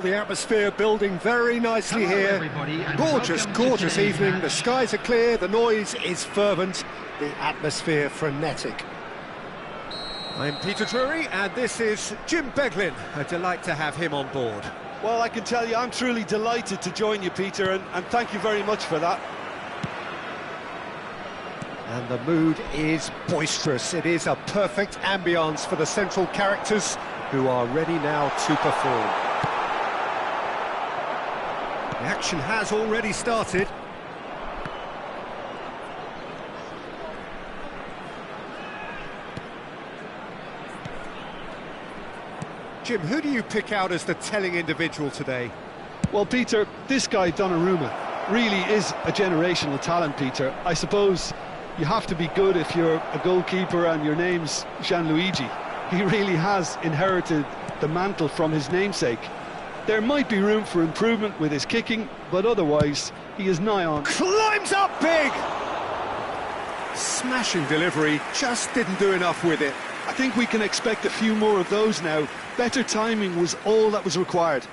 The atmosphere building very nicely here. Gorgeous evening. The skies are clear, the noise is fervent, the atmosphere frenetic. I'm Peter Drury, and this is Jim Beglin. A delight to have him on board. Well, I can tell you, I'm truly delighted to join you, Peter, and thank you very much for that. And the mood is boisterous. It is a perfect ambience for the central characters who are ready now to perform. The action has already started. Jim, who do you pick out as the telling individual today? Well, Peter, this guy, Donnarumma, really is a generational talent, Peter. I suppose you have to be good if you're a goalkeeper and your name's Gianluigi. He really has inherited the mantle from his namesake. There might be room for improvement with his kicking, but otherwise, he is nigh on. Climbs up big! Smashing delivery, just didn't do enough with it. I think we can expect a few more of those now. Better timing was all that was required.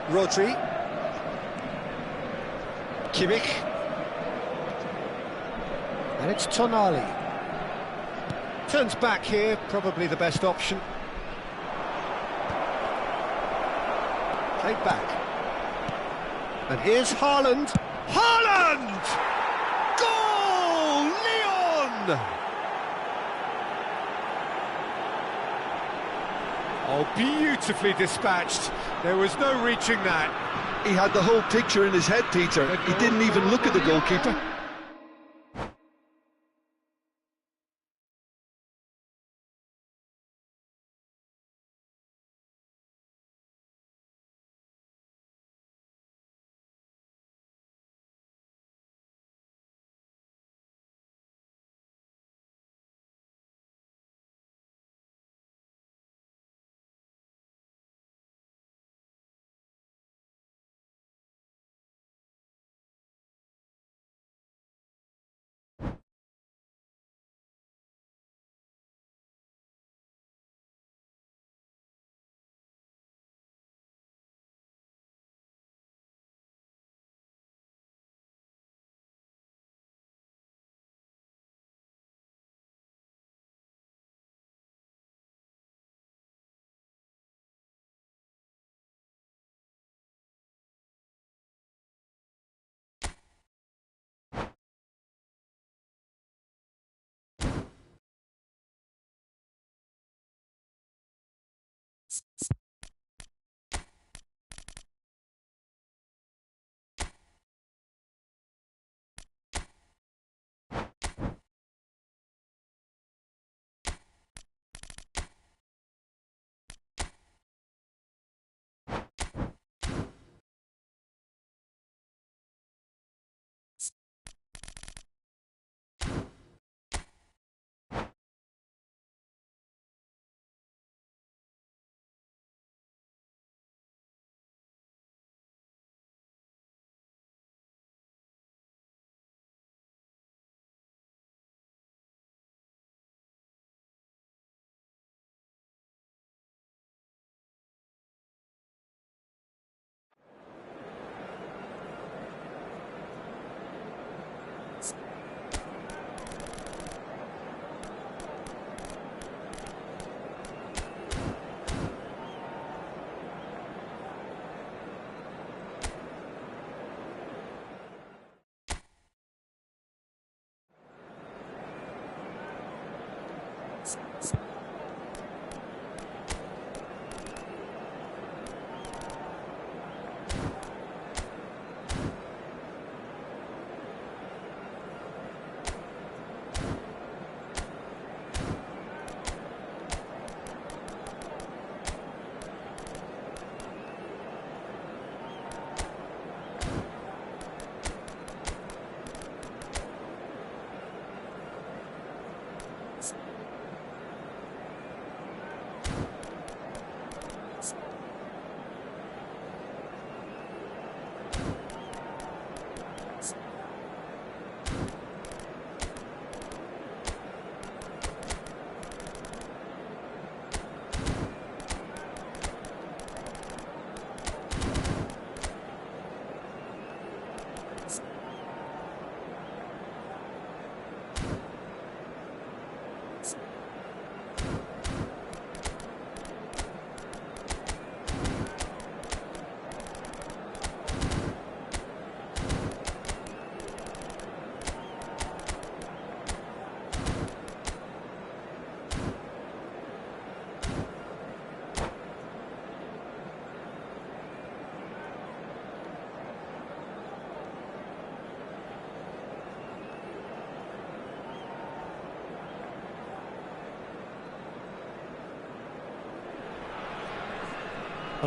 Rodri. Kimmich. And it's Tonali. Turns back here, probably the best option. Played back. And here's Haaland. Haaland! Goal! Leon! Oh, beautifully dispatched. There was no reaching that. He had the whole picture in his head, Peter. He didn't even look at the goalkeeper.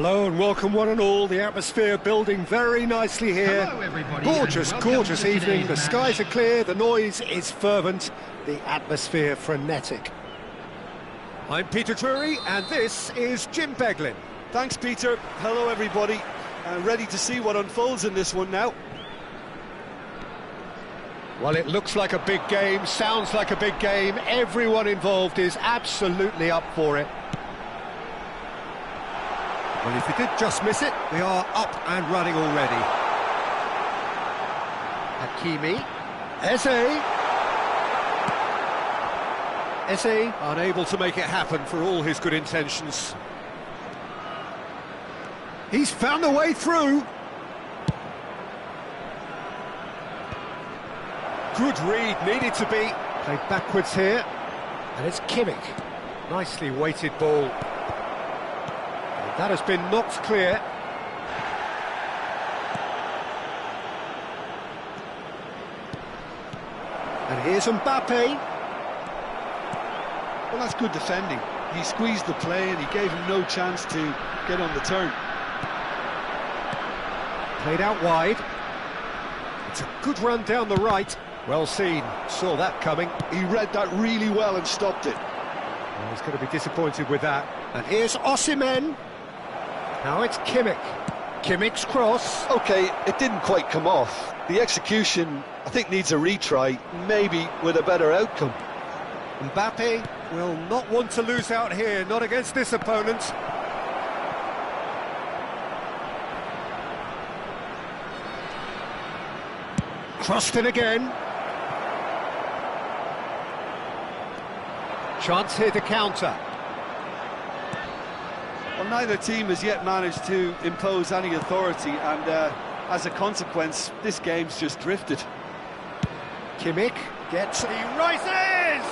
Hello and welcome one and all. The atmosphere building very nicely here. Hello everybody. Gorgeous, gorgeous to evening. The match. skies are clear, the noise is fervent, the atmosphere frenetic. I'm Peter Drury and this is Jim Beglin. Thanks, Peter. Hello, everybody. Ready to see what unfolds in this one now. Well, it looks like a big game, sounds like a big game. Everyone involved is absolutely up for it. Well, if you did just miss it, we are up and running already. Hakimi. Eze. Eze unable to make it happen for all his good intentions. He's found a way through. Good read, needed to be. Played backwards here. And it's Kimmich. Nicely weighted ball. And that has been knocked clear. And here's Mbappe. Well, that's good defending. He squeezed the play and he gave him no chance to get on the turn. Played out wide. It's a good run down the right. Well seen, saw that coming. He read that really well and stopped it. Well, he's going to be disappointed with that. And here's Osimhen. Now it's Kimmich. Kimmich's cross. OK, it didn't quite come off. The execution, I think, needs a retry, maybe with a better outcome. Mbappe will not want to lose out here, not against this opponent. Crossed in again. Chance here to counter. Well, neither team has yet managed to impose any authority, and as a consequence, this game's just drifted. Kimmich gets... He rises!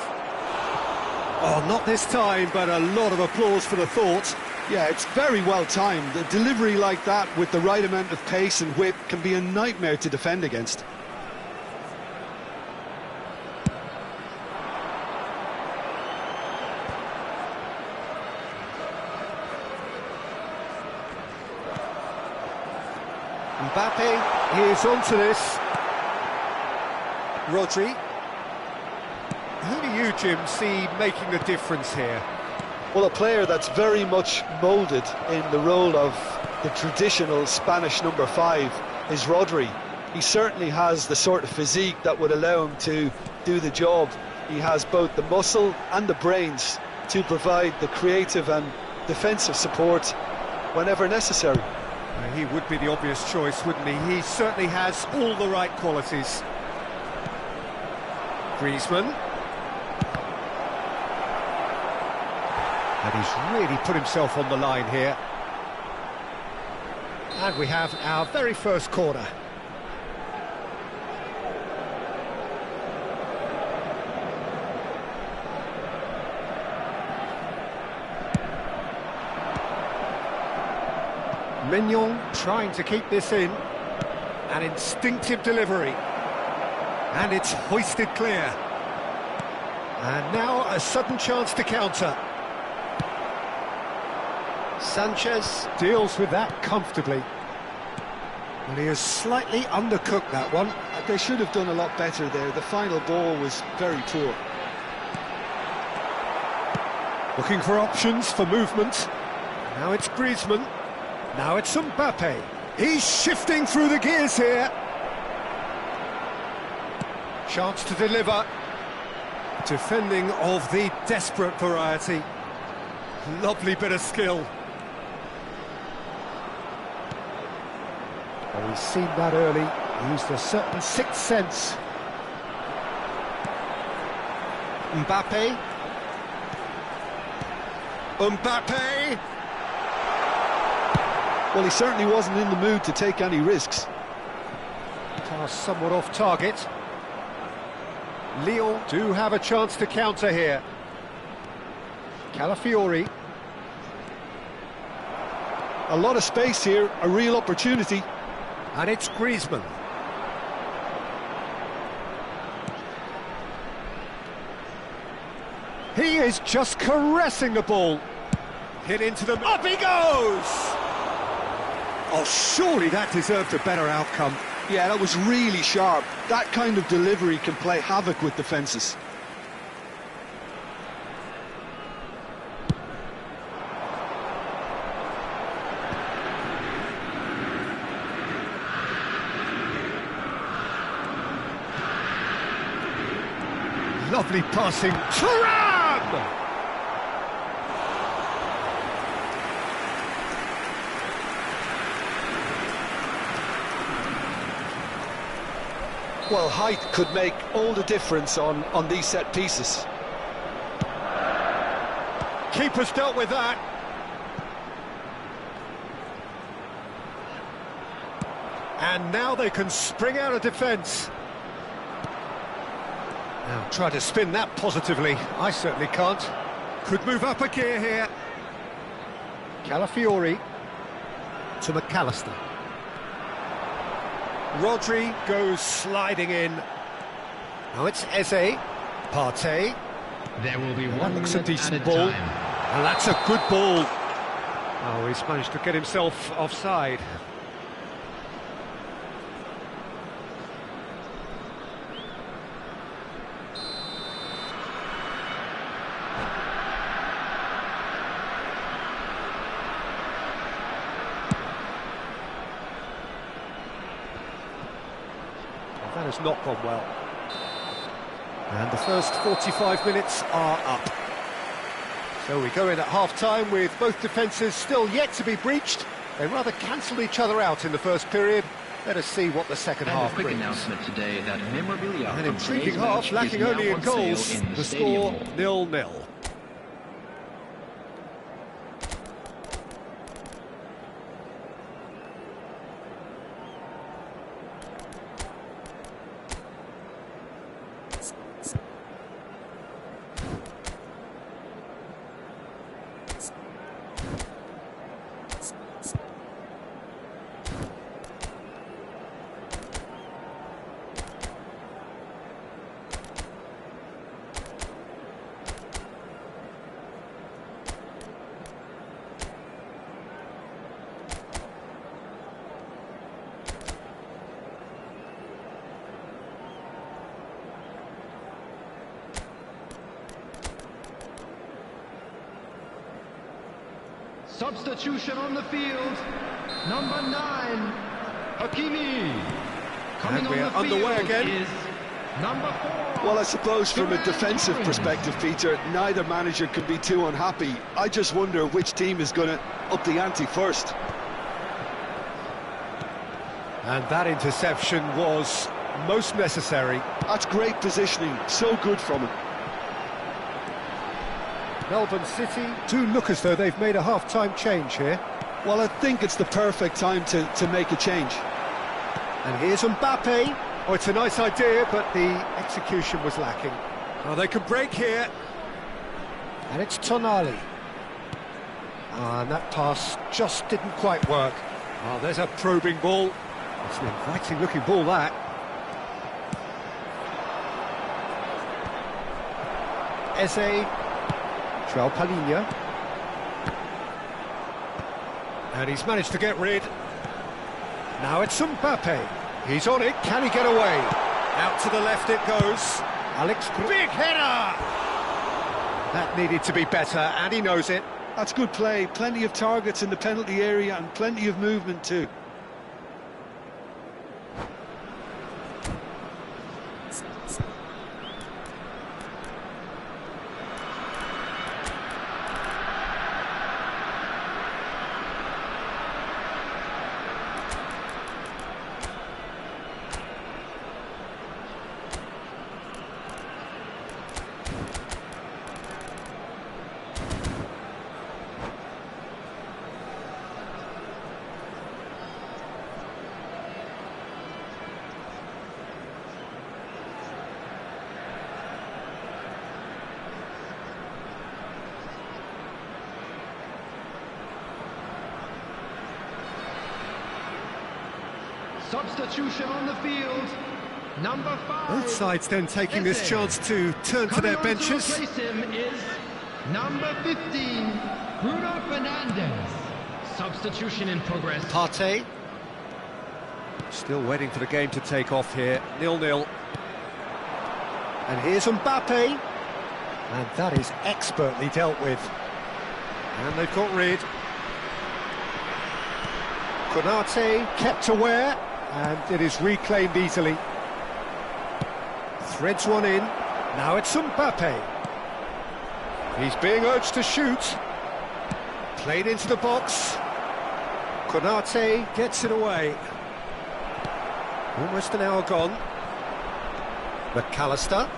Oh, not this time, but a lot of applause for the thought. Yeah, it's very well timed. A delivery like that with the right amount of pace and whip can be a nightmare to defend against. Mbappe is onto this. Rodri. Who do you, Jim, see making the difference here? Well, a player that's very much moulded in the role of the traditional Spanish number 5 is Rodri. He certainly has the sort of physique that would allow him to do the job. He has both the muscle and the brains to provide the creative and defensive support whenever necessary. He would be the obvious choice, wouldn't he? He certainly has all the right qualities. Griezmann. And he's really put himself on the line here. And we have our very first corner. Mignon trying to keep this in. An instinctive delivery. And it's hoisted clear. And now a sudden chance to counter. Sanchez deals with that comfortably. Well, he has slightly undercooked that one. They should have done a lot better there. The final ball was very poor. Looking for options for movement. Now it's Griezmann. Now it's Mbappe. He's shifting through the gears here. Chance to deliver. Defending of the desperate variety. Lovely bit of skill. Well, he's seen that early. He used a certain sixth sense. Mbappe. Mbappe! Well, he certainly wasn't in the mood to take any risks. Pass somewhat off target. Lyon do have a chance to counter here. Calafiori. A lot of space here, a real opportunity. And it's Griezmann. He is just caressing the ball. Hit into them. Up he goes! Oh, surely that deserved a better outcome. Yeah, that was really sharp. That kind of delivery can play havoc with defences. Lovely passing. Thuram! Well, height could make all the difference on these set pieces. Keeper's dealt with that. And now they can spring out of defence. Now try to spin that positively. I certainly can't. Could move up a gear here. Calafiori to McAllister. Rodri goes sliding in. Now it's Eze. Partey. There will be That one looks a minute decent at a ball. time. And that's a good ball. Oh, he's managed to get himself offside. That has not gone well. And the first 45 minutes are up. So we go in at half-time with both defences still yet to be breached. They rather cancelled each other out in the first period. Let us see what the second And half a quick brings. announcement today that memorabilia An from intriguing today's half, match lacking is now only in on sale goals. in The Stadium score Hall. 0-0. Substitution on the field. Number 9, Hakimi. Coming And we on are the underway field again. is number 4. Well, I suppose from a defensive perspective, Peter, neither manager can be too unhappy. I just wonder which team is going to up the ante first. And that interception was most necessary. That's great positioning, so good from him. Melbourne City do look as though they've made a half-time change here. Well, I think it's the perfect time to make a change. And here's Mbappe. Oh, it's a nice idea, but the execution was lacking. Oh, they can break here. And it's Tonali. And that pass just didn't quite work. Oh, there's a probing ball. It's an inviting-looking ball, that. Eze. João Palhinha. And he's managed to get rid. Now it's Mbappe. He's on it. Can he get away? Out to the left it goes. Alex, big header! That needed to be better, and he knows it. That's good play. Plenty of targets in the penalty area and plenty of movement too. Substitution on the field. Number 5. Both sides then taking this chance to turn to their benches. To replace him is number 15, Bruno Fernandes. Substitution in progress. Partey. Still waiting for the game to take off here. 0-0. And here's Mbappe. And that is expertly dealt with. And they've got rid. Konate kept aware, and it is reclaimed easily. Threads one in. Now it's Mbappe. He's being urged to shoot. Played into the box. Konate gets it away. Almost an hour gone. McAllister.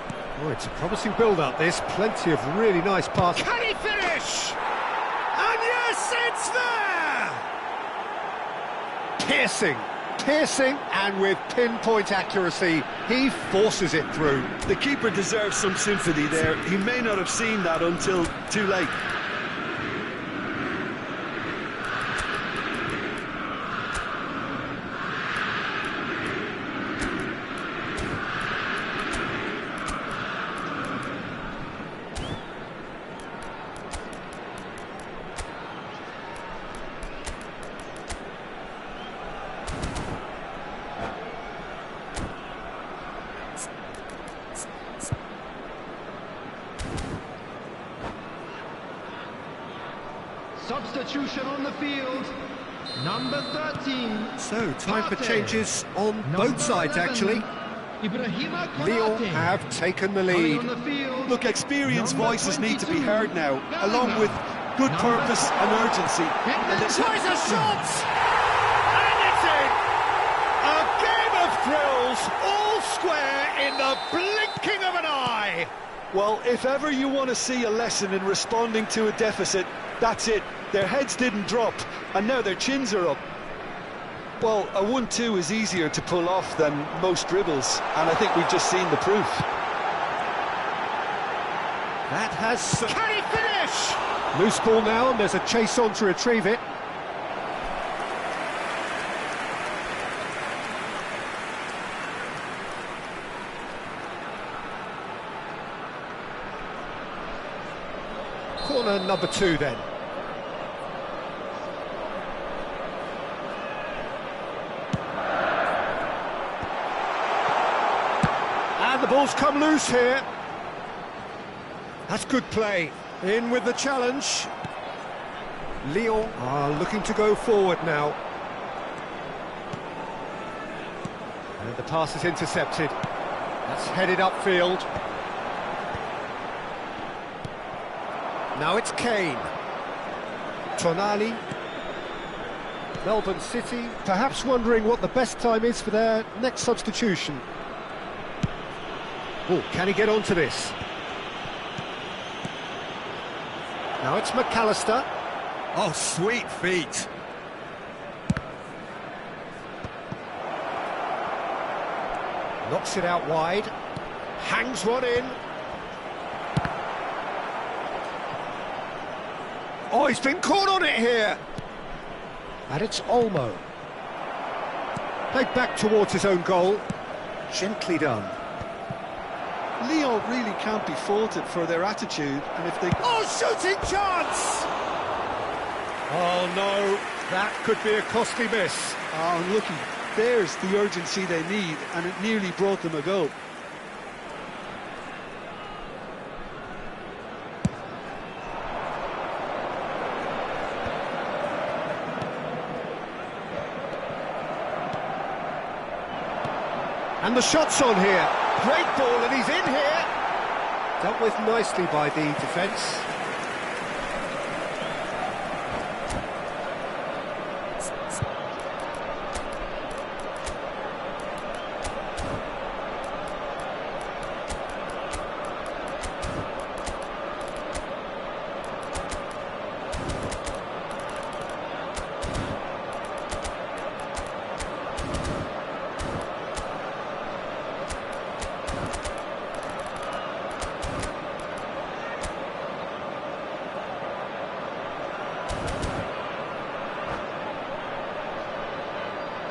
Oh, it's a promising build-up, this. Plenty of really nice passes. Can he finish? And yes, it's there! Piercing, and with pinpoint accuracy, he forces it through. The keeper deserves some sympathy there. He may not have seen that until too late. Substitution on the field. Number 13. So, time for changes on both sides, actually. Lyon have taken the lead. Look, experienced voices need to be heard now, along with good purpose and urgency. And it's tries a shot! And it's in! A game of thrills, all square in the blinking of an eye! Well, if ever you want to see a lesson in responding to a deficit, that's it. Their heads didn't drop, and now their chins are up. Well, a 1-2 is easier to pull off than most dribbles, and I think we've just seen the proof. That has... Can he finish? Loose ball now, and there's a chase on to retrieve it. Corner number 2 then. And the ball's come loose here. That's good play. In with the challenge. Lyon are looking to go forward now. And the pass is intercepted. That's headed upfield. Now it's Kane. Tonali. Melbourne City, perhaps wondering what the best time is for their next substitution. Oh, can he get onto this? Now it's McAllister. Oh, sweet feet. Knocks it out wide. Hangs one in. Oh, he's been caught on it here. And it's Olmo. Played back towards his own goal. Gently done. Lyon really can't be faulted for their attitude, and if they... Oh, shooting chance! Oh, no, that could be a costly miss. Oh, looky, there's the urgency they need, and it nearly brought them a goal. And the shot's on here. Great ball, and he's in here. Dealt with nicely by the defence.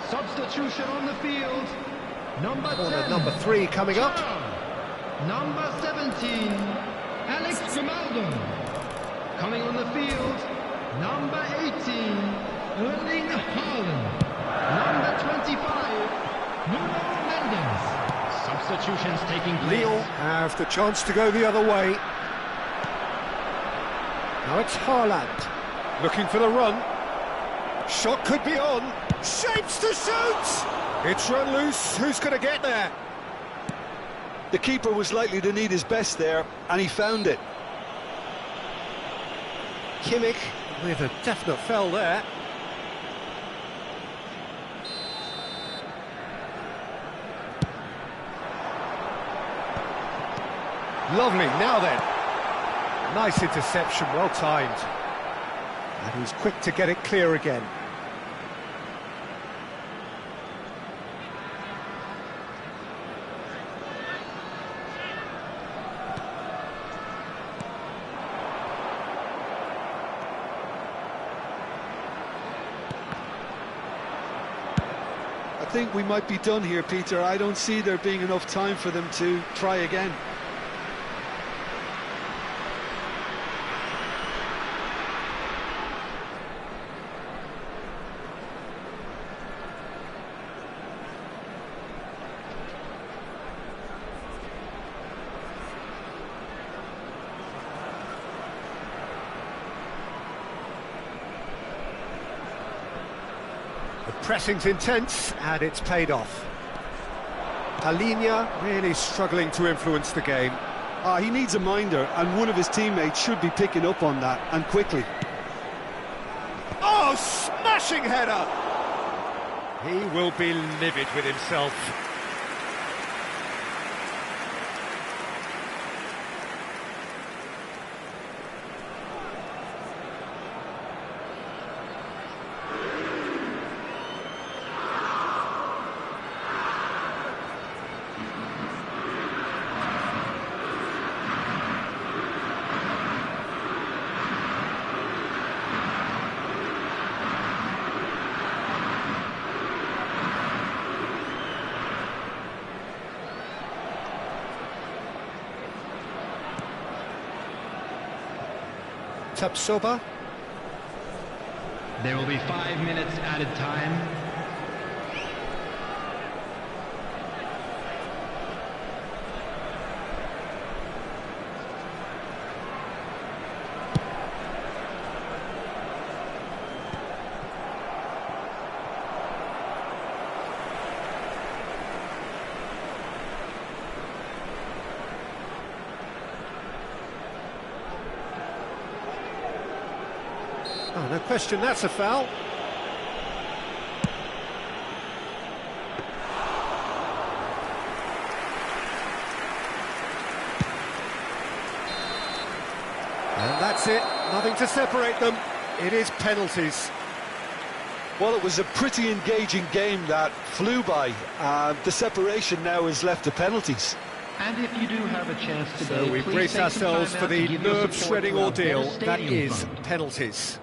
Substitution on the field. Number 10. Number 3 coming up. Number 17, Alex Grimaldo. Coming on the field, number 18, Erling Haaland. Number 25, Nuno Mendes. Substitutions taking place. Lille have the chance to go the other way. Now it's Haaland, looking for the run. Shot could be on. Shapes to shoot! It's run loose. Who's going to get there? The keeper was likely to need his best there, and he found it. Kimmich with a definite foul there. Lovely, now then. Nice interception, well timed. And he's quick to get it clear again. I think we might be done here, Peter. I don't see there being enough time for them to try again. The pressing's intense, and it's paid off. Palhinha really struggling to influence the game. He needs a minder, and one of his teammates should be picking up on that, and quickly. Oh, smashing header! He will be livid with himself. Tapsoba. There will be 5 minutes added time. Oh, no question, that's a foul. And that's it, nothing to separate them. It is penalties. Well, it was a pretty engaging game that flew by. The separation now is left to penalties. And if you do have a chance today, So we brace ourselves for the nerve-shredding ordeal that is penalties.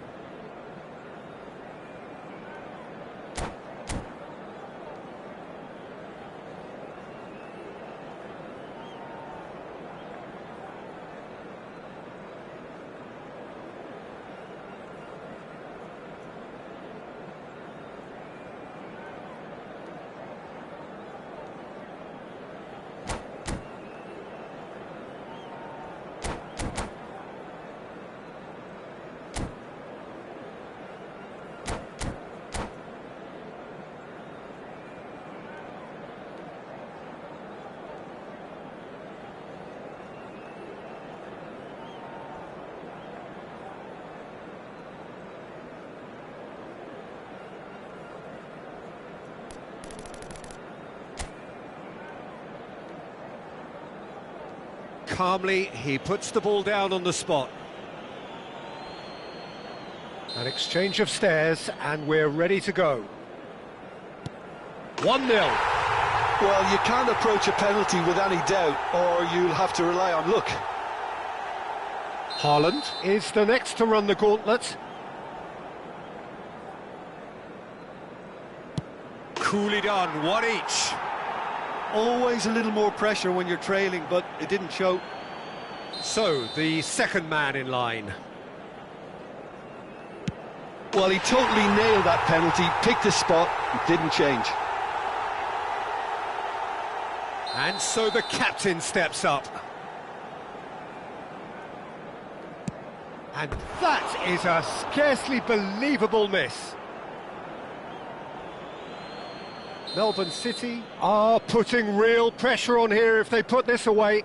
Calmly, he puts the ball down on the spot. An exchange of stares, and we're ready to go. 1-0. Well, you can't approach a penalty with any doubt, or you'll have to rely on luck. Haaland is the next to run the gauntlet. Coolly done, one each. Always a little more pressure when you're trailing, but it didn't show. So, the second man in line. Well, he totally nailed that penalty, picked his spot, and didn't change. And so the captain steps up. And that is a scarcely believable miss. Melbourne City are putting real pressure on here if they put this away.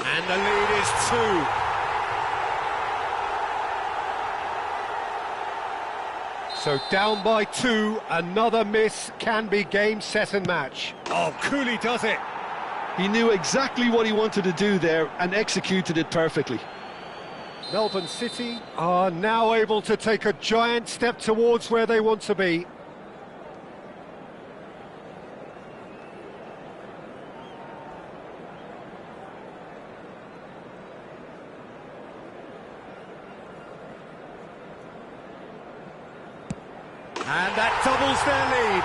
And the lead is 2. So down by 2, another miss can be game, set and match. Oh, Cooley does it. He knew exactly what he wanted to do there and executed it perfectly. Melbourne City are now able to take a giant step towards where they want to be. And that doubles their lead.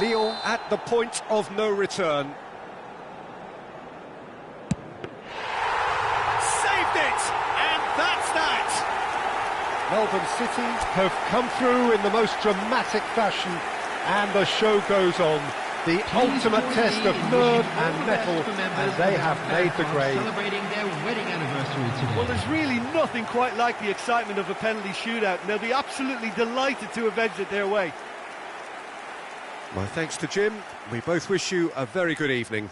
Lyon at the point of no return. Saved it! And that's that! Melbourne City have come through in the most dramatic fashion, and the show goes on. The ultimate test of nerve and mettle, and they have made the grade. Celebrating their wedding anniversary today. Well, there's really nothing quite like the excitement of a penalty shootout, and they'll be absolutely delighted to avenge it their way. My thanks to Jim. We both wish you a very good evening.